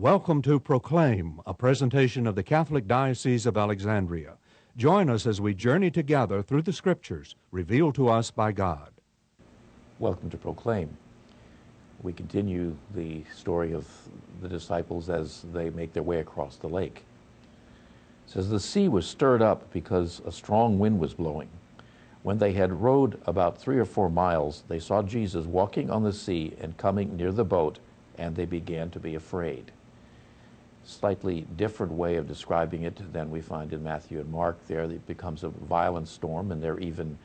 Welcome to Proclaim, a presentation of the Catholic Diocese of Alexandria. Join us as we journey together through the Scriptures revealed to us by God. Welcome to Proclaim. We continue the story of the disciples as they make their way across the lake. It says, the sea was stirred up because a strong wind was blowing. When they had rowed about 3 or 4 miles, they saw Jesus walking on the sea and coming near the boat, and they began to be afraid. Slightly different way of describing it than we find in Matthew and Mark. There it becomes a violent storm and they're even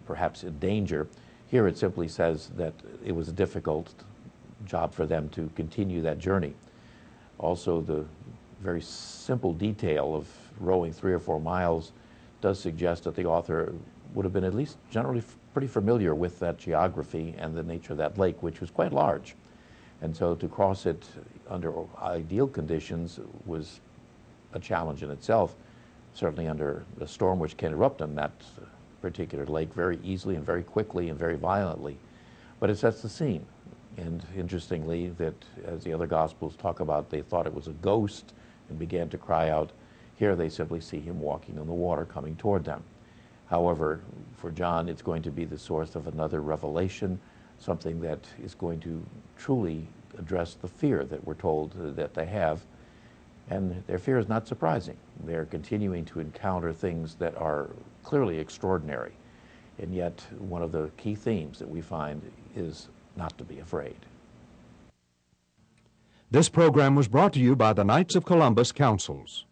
perhaps in danger. Here it simply says that it was a difficult job for them to continue that journey. Also, the very simple detail of rowing 3 or 4 miles does suggest that the author would have been at least generally pretty familiar with that geography and the nature of that lake, which was quite large. And so to cross it under ideal conditions was a challenge in itself, certainly under a storm which can erupt on that particular lake very easily and very quickly and very violently. But it sets the scene. And interestingly, that as the other Gospels talk about, they thought it was a ghost and began to cry out. Here they simply see him walking on the water coming toward them. However, for John, it's going to be the source of another revelation, something that is going to truly address the fear that we're told that they have. And their fear is not surprising. They're continuing to encounter things that are clearly extraordinary. And yet, one of the key themes that we find is not to be afraid. This program was brought to you by the Knights of Columbus Councils.